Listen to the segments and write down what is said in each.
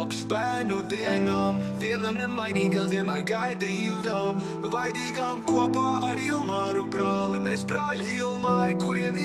kopš bērnu dienām. Vienam nemainīgām vienmēr gaidījām, vaidīgām kopā ar Ilmāru brāli. Mēs brāļi Ilmāri, kuriem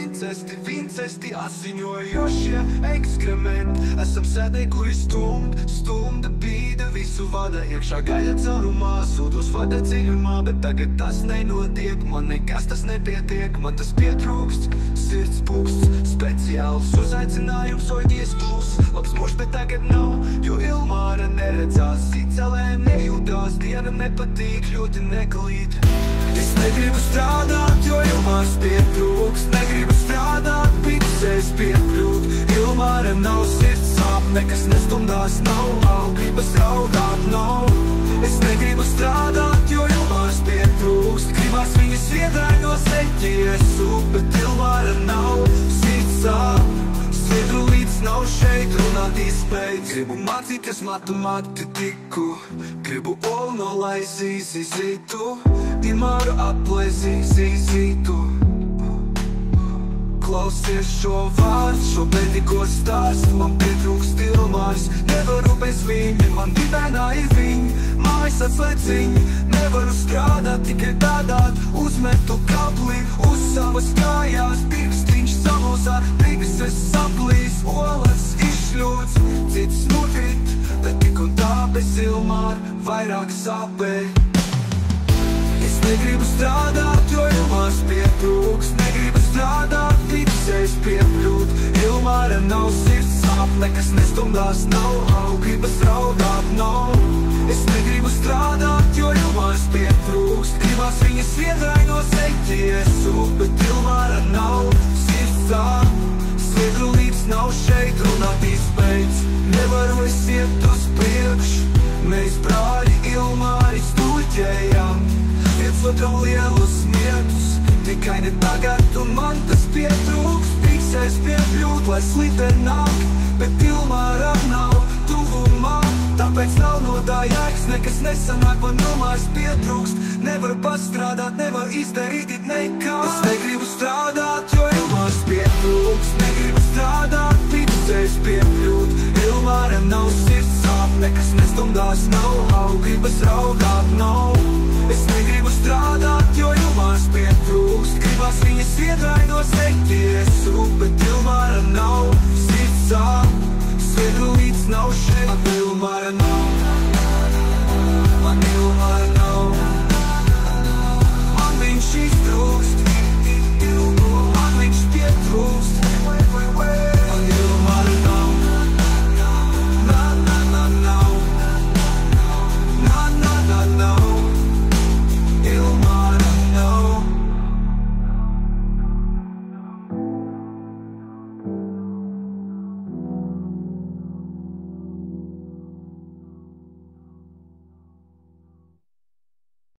vincesti asiņojošie ekskrementi. Esam sēdēji, kuri stunda bīda, visu vada iekšā gaļa caurumā, sūdos vada dziļumā, bet tagad tas nenotiek, man nekas tas nepietiek, man tas pietrūkst, sirds puksts, speciāls uzaicinājums, oidies plus, labs mūžs, bet tagad nav, jo Ilmāra neredzās, cicelēm nejūtās, dienam nepatīk, ļoti neklīt. Es negribu strādāt, jo Ilmārs pietrūkst, negribu strādāt, bicēs piekļūt, Ilmāra nav sirds sāp, nekas nestumdās, nav gribas raudāt, nav. Es negribu strādāt, jo Ilmārs pietrūkst, gribās viņas viedainos eķiesu, bet Ilmāra nav sirds sāp. Sviedru līdz nav šeit runāt izbeidz. Gribu mācīties matemātiku, gribu olu nolaizīs izītu, Ilmāru aplaizīs izītu. Klausies šo vārdu, šo bēdīgo stāstu, man pietrūkst Ilmārs, nevaru bez viņa, man dibēnā ir viņa, mājas atslēdziņa, nevaru strādāt, tikai tādāt, uzmetu kapli uz savas kājās, pirkstiņš samulsā, prikses saplīs, olas izšļūts, cits nokrit, bet tik un tā bez Ilmāra vairāk sāpē. Es negribu strādāt, jo Ilmārs pietrūkst, negribu strādāt, ticēs piepļūt, Ilmāra nav sirds sāp, nekas nestumdās, nav gribas raudāt, nav. Es negribu strādāt, jo Ilmārs pietrūkst, gribās viņas viedainos eķiesu, bet Ilmāra nav sirds sāp, sviedru līdz nav šeit runāt izbeidz, nevaru es iet uz priekšu, mēs brāļi Ilmāri stūķējām. Viens otram lielus mietus, tikai ne tagad, un man tas pietrūks, tiksēs piekļūt, lai sliten nāk, bet Ilmāra nav tuvumā, tāpēc nav no tā jēgas, nekas nesanāk, man Ilmārs pietrūkst, nevar pastrādāt, nevar izdarīt it nekā. Es negribu strādāt, jo Ilmārs pietrūks, negribu strādāt, tiksēs piekļūt, Ilmāra nav sirds sāp, nekas nestumdās, nav gribas raudāt, nav. Es negribu strādāt, jo Ilmārs pietrūkst, gribās viņas viedainos eķiesu, bet Ilmāra nav sirds sāp, sviedru līdz nav šeit, Ilmāra nav.